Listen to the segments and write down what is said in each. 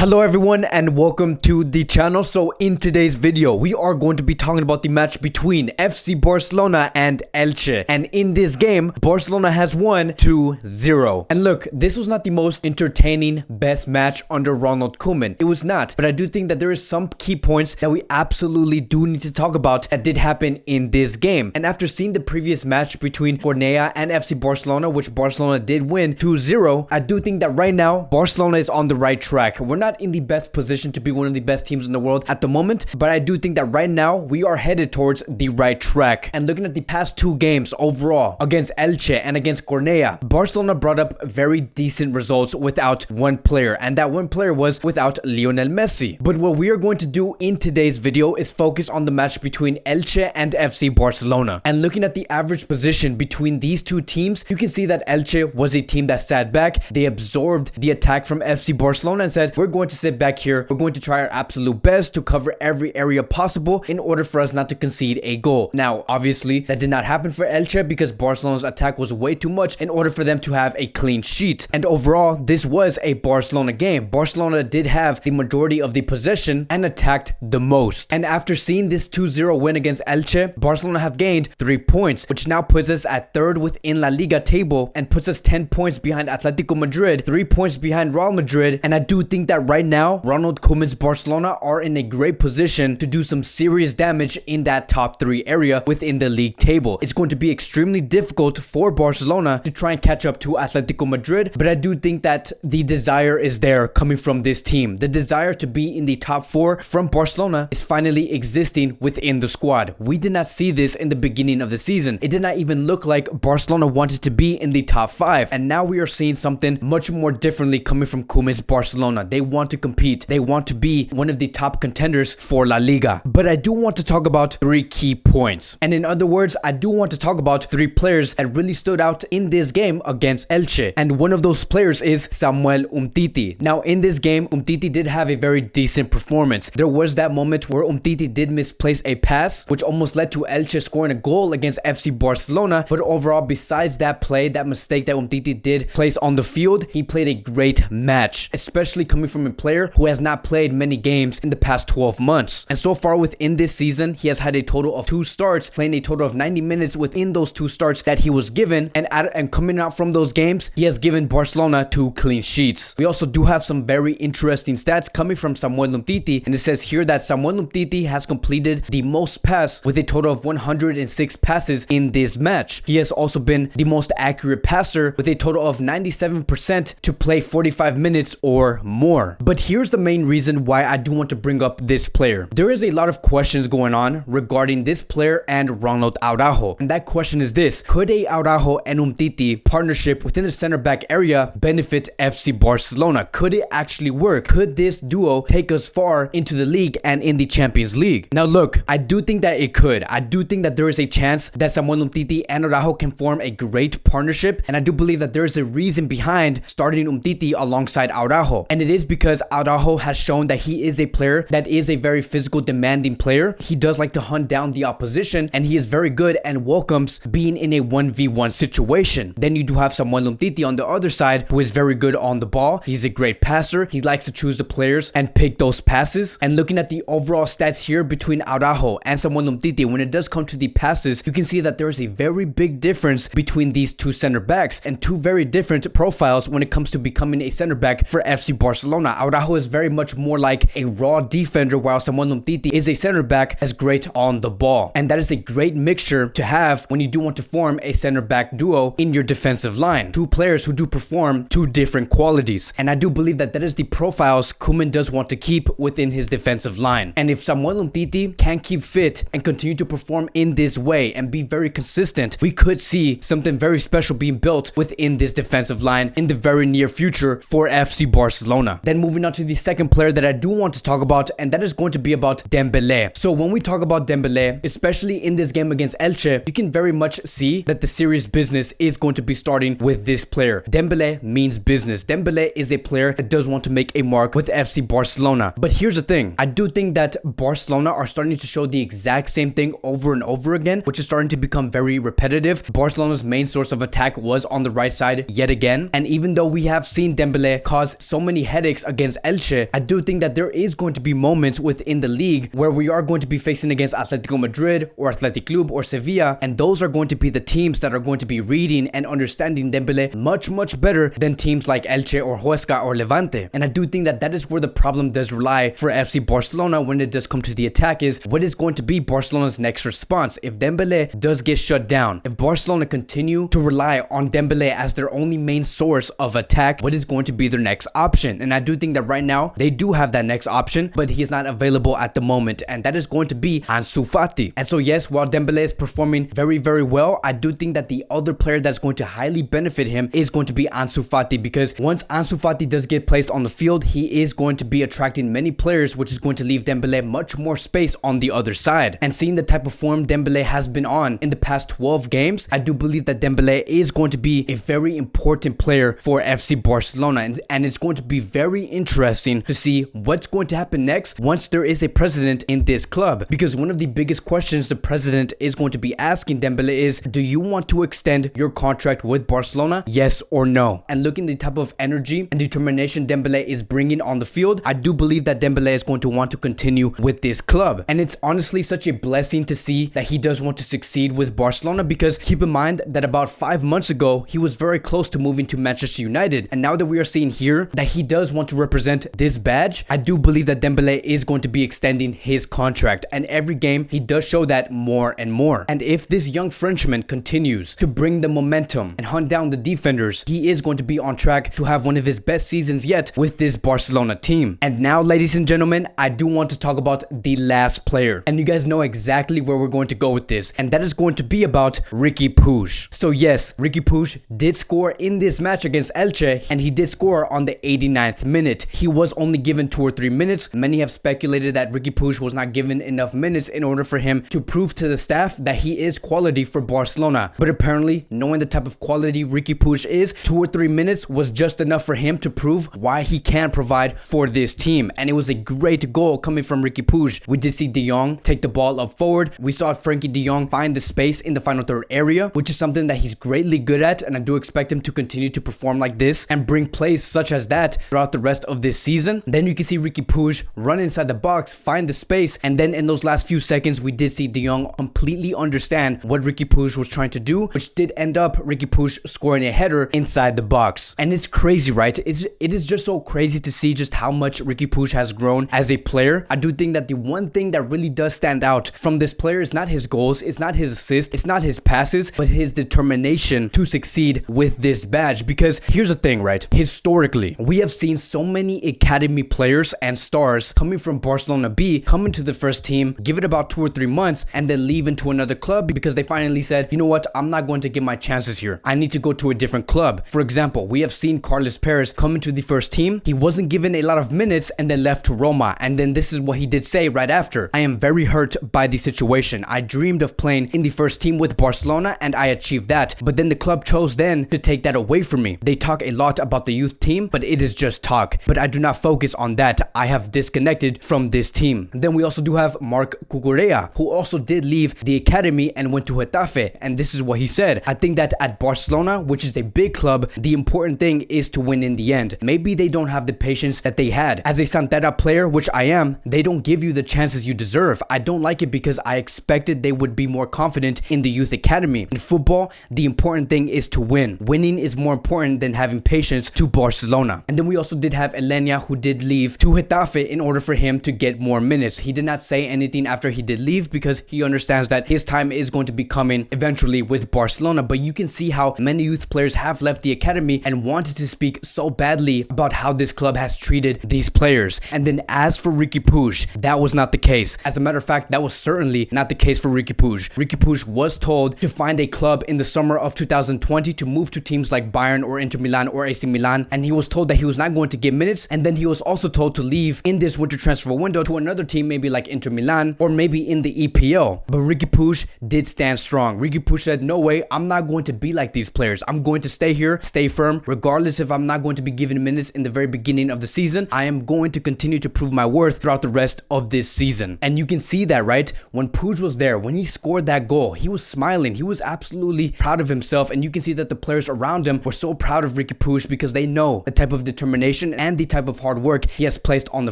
Hello everyone and welcome to the channel. So in today's video we are going to be talking about the match between FC Barcelona and Elche, and in this game Barcelona has won 2-0. And look, this was not the most entertaining best match under Ronald Koeman. It was not, but I do think that there is some key points that we absolutely do need to talk about that did happen in this game. And after seeing the previous match between Cornellà and FC Barcelona, which Barcelona did win 2-0, I do think that right now Barcelona is on the right track. We're not in the best position to be one of the best teams in the world at the moment, but I do think that right now we are headed towards the right track. And looking at the past two games overall against Elche and against Cornellà, Barcelona brought up very decent results without one player, and that one player was without Lionel Messi. But what we are going to do in today's video is focus on the match between Elche and FC Barcelona. And looking at the average position between these two teams, you can see that Elche was a team that sat back. They absorbed the attack from FC Barcelona and said, we're going to sit back here, we're going to try our absolute best to cover every area possible in order for us not to concede a goal. Now obviously that did not happen for Elche because Barcelona's attack was way too much in order for them to have a clean sheet. And overall this was a Barcelona game. Barcelona did have the majority of the possession and attacked the most. And after seeing this 2-0 win against Elche, Barcelona have gained 3 points, which now puts us at third within La Liga table and puts us 10 points behind Atletico Madrid, 3 points behind Real Madrid. And I do think that right now Ronald Koeman's Barcelona are in a great position to do some serious damage in that top 3 area within the league table. It's going to be extremely difficult for Barcelona to try and catch up to Atletico Madrid, but I do think that the desire is there coming from this team. The desire to be in the top 4 from Barcelona is finally existing within the squad. We did not see this in the beginning of the season. It did not even look like Barcelona wanted to be in the top 5, and now we are seeing something much more differently coming from Koeman's Barcelona. They want to compete. They want to be one of the top contenders for La Liga. But I do want to talk about 3 key points. And in other words, I do want to talk about 3 players that really stood out in this game against Elche. And one of those players is Samuel Umtiti. Now in this game, Umtiti did have a very decent performance. There was that moment where Umtiti did misplace a pass, which almost led to Elche scoring a goal against FC Barcelona. But overall, besides that play, that mistake that Umtiti did place on the field, he played a great match, especially coming from a player who has not played many games in the past 12 months. And so far within this season, he has had a total of 2 starts, playing a total of 90 minutes within those 2 starts that he was given. And coming out from those games, he has given Barcelona 2 clean sheets. We also do have some very interesting stats coming from Samuel Umtiti, and it says here that Samuel Umtiti has completed the most passes with a total of 106 passes in this match. He has also been the most accurate passer with a total of 97% to play 45 minutes or more. But here's the main reason why I do want to bring up this player. There is a lot of questions going on regarding this player and Ronald Araujo. And that question is this: could a Araujo and Umtiti partnership within the center back area benefit FC Barcelona? Could it actually work? Could this duo take us far into the league and in the Champions League? Now look, I do think that it could. I do think that there is a chance that Samuel Umtiti and Araujo can form a great partnership. And I do believe that there is a reason behind starting Umtiti alongside Araujo. And it is because Araujo has shown that he is a player that is a very physical, demanding player. He does like to hunt down the opposition, and he is very good and welcomes being in a 1v1 situation. Then you do have Samuel Umtiti on the other side, who is very good on the ball. He's a great passer. He likes to choose the players and pick those passes. And looking at the overall stats here between Araujo and Samuel Umtiti, when it does come to the passes, you can see that there is a very big difference between these 2 center backs and 2 very different profiles when it comes to becoming a center back for FC Barcelona. Araujo is very much more like a raw defender, while Samuel Umtiti is a center back as great on the ball. And that is a great mixture to have when you do want to form a center back duo in your defensive line. 2 players who do perform 2 different qualities. And I do believe that that is the profiles Koeman does want to keep within his defensive line. And if Samuel Umtiti can keep fit and continue to perform in this way and be very consistent, we could see something very special being built within this defensive line in the very near future for FC Barcelona. Then moving on to the second player that I do want to talk about, and that is going to be about Dembele. So when we talk about Dembele, especially in this game against Elche, you can very much see that the serious business is going to be starting with this player. Dembele means business. Dembele is a player that does want to make a mark with FC Barcelona. But here's the thing. I do think that Barcelona are starting to show the exact same thing over and over again, which is starting to become very repetitive. Barcelona's main source of attack was on the right side yet again. And even though we have seen Dembele cause so many headaches against Elche, I do think that there is going to be moments within the league where we are going to be facing against Atletico Madrid or Athletic Club or Sevilla, and those are going to be the teams that are going to be reading and understanding Dembele much better than teams like Elche or Huesca or Levante. And I do think that that is where the problem does lie for FC Barcelona when it does come to the attack, is what is going to be Barcelona's next response if Dembele does get shut down. If Barcelona continue to rely on Dembele as their only main source of attack, what is going to be their next option? And I do think that right now they do have that next option, but he is not available at the moment, and that is going to be Ansu Fati. And so yes, while Dembele is performing very well, I do think that the other player that's going to highly benefit him is going to be Ansu Fati, because once Ansu Fati does get placed on the field, he is going to be attracting many players, which is going to leave Dembele much more space on the other side. And seeing the type of form Dembele has been on in the past 12 games, I do believe that Dembele is going to be a very important player for FC Barcelona, and it's going to be very interesting to see what's going to happen next once there is a president in this club, because one of the biggest questions the president is going to be asking Dembele is, do you want to extend your contract with Barcelona, yes or no? And looking at the type of energy and determination Dembele is bringing on the field, I do believe that Dembele is going to want to continue with this club. And it's honestly such a blessing to see that he does want to succeed with Barcelona, because keep in mind that about 5 months ago he was very close to moving to Manchester United, and now that we are seeing here that he does want to represent this badge, I do believe that Dembele is going to be extending his contract, and every game he does show that more and more. And if this young Frenchman continues to bring the momentum and hunt down the defenders, he is going to be on track to have one of his best seasons yet with this Barcelona team. And now, ladies and gentlemen, I do want to talk about the last player, and you guys know exactly where we're going to go with this, and that is going to be about Riqui Puig. So yes, Riqui Puig did score in this match against Elche, and he did score on the 89th minute. He was only given 2 or 3 minutes. Many have speculated that Riqui Puig was not given enough minutes in order for him to prove to the staff that he is quality for Barcelona. But apparently, knowing the type of quality Riqui Puig is, 2 or 3 minutes was just enough for him to prove why he can provide for this team. And it was a great goal coming from Riqui Puig. We did see De Jong take the ball up forward. We saw Frankie De Jong find the space in the final third area, which is something that he's greatly good at, and I do expect him to continue to perform like this and bring plays such as that throughout the rest of this season. Then you can see Riqui Puig run inside the box, find the space, and then in those last few seconds we did see De Jong completely understand what Riqui Puig was trying to do, which did end up Riqui Puig scoring a header inside the box. And it's crazy, right? It is just so crazy to see just how much Riqui Puig has grown as a player. I do think that the one thing that really does stand out from this player is not his goals, it's not his assists, it's not his passes, but his determination to succeed with this badge. Because here's the thing, right? Historically, we have seen so many academy players and stars coming from Barcelona B come into the first team, give it about 2 or 3 months, and then leave into another club because they finally said, you know what, I'm not going to get my chances here. I need to go to a different club. For example, we have seen Carlos Perez come into the first team. He wasn't given a lot of minutes and then left to Roma. And then this is what he did say right after: I am very hurt by the situation. I dreamed of playing in the first team with Barcelona and I achieved that. But then the club chose then to take that away from me. They talk a lot about the youth team, but it is just talk. But I do not focus on that. I have disconnected from this team. Then we also do have Marc Cucurella, who also did leave the academy and went to Getafe. And this is what he said: I think that at Barcelona, which is a big club, the important thing is to win in the end. Maybe they don't have the patience that they had. As a Santera player, which I am, they don't give you the chances you deserve. I don't like it because I expected they would be more confident in the youth academy. In football, the important thing is to win. Winning is more important than having patience to Barcelona. And then we also did have Elena, who did leave to Getafe in order for him to get more minutes. He did not say anything after he did leave because he understands that his time is going to be coming eventually with Barcelona. But you can see how many youth players have left the academy and wanted to speak so badly about how this club has treated these players. And then as for Riqui Puig, that was not the case. As a matter of fact, that was certainly not the case for Riqui Puig. Riqui Puig was told to find a club in the summer of 2020 to move to teams like Bayern or Inter Milan or AC Milan, and he was told that he was not going to get minutes. And then he was also told to leave in this winter transfer window to another team, maybe like Inter Milan or maybe in the EPL. But Riqui Puig did stand strong. Riqui Puig said, no way, I'm not going to be like these players. I'm going to stay here, stay firm, regardless if I'm not going to be given minutes in the very beginning of the season. I am going to continue to prove my worth throughout the rest of this season. And you can see that, right? When Puig was there, when he scored that goal, he was smiling. He was absolutely proud of himself. And you can see that the players around him were so proud of Riqui Puig because they know the type of determination dedication and the type of hard work he has placed on the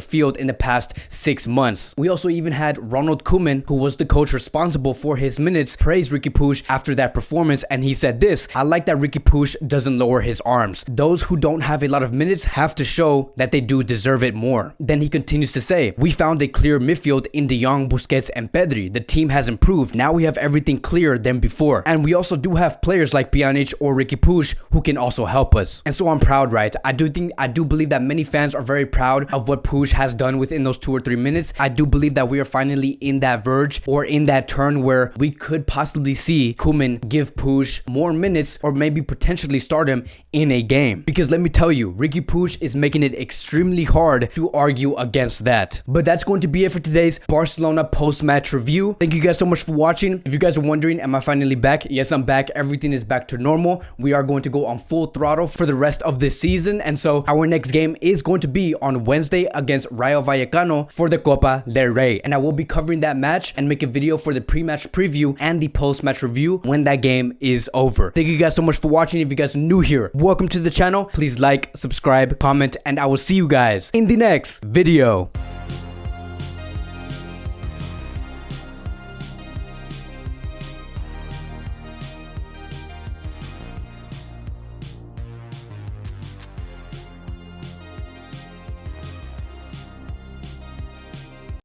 field in the past 6 months. We also even had Ronald Koeman, who was the coach responsible for his minutes, praise Riqui Puig after that performance, and he said this: "I like that Riqui Puig doesn't lower his arms. Those who don't have a lot of minutes have to show that they do deserve it more." Then he continues to say, "We found a clear midfield in Jong, Busquets, and Pedri. The team has improved. Now we have everything clearer than before. And we also do have players like Pjanic or Riqui Puig who can also help us." And so I'm proud, right? I do believe that many fans are very proud of what Puig has done within those 2 or 3 minutes. I do believe that we are finally in that verge, or in that turn where we could possibly see Koeman give Puig more minutes, or maybe potentially start him in a game. Because let me tell you, Riqui Puig is making it extremely hard to argue against that. But that's going to be it for today's Barcelona post-match review. Thank you guys so much for watching. If you guys are wondering, am I finally back? Yes, I'm back. Everything is back to normal. We are going to go on full throttle for the rest of this season. And so our next game is going to be on Wednesday against Rayo Vallecano for the Copa del Rey. And I will be covering that match and make a video for the pre-match preview and the post-match review when that game is over. Thank you guys so much for watching. If you guys are new here, welcome to the channel. Please like, subscribe, comment, and I will see you guys in the next video.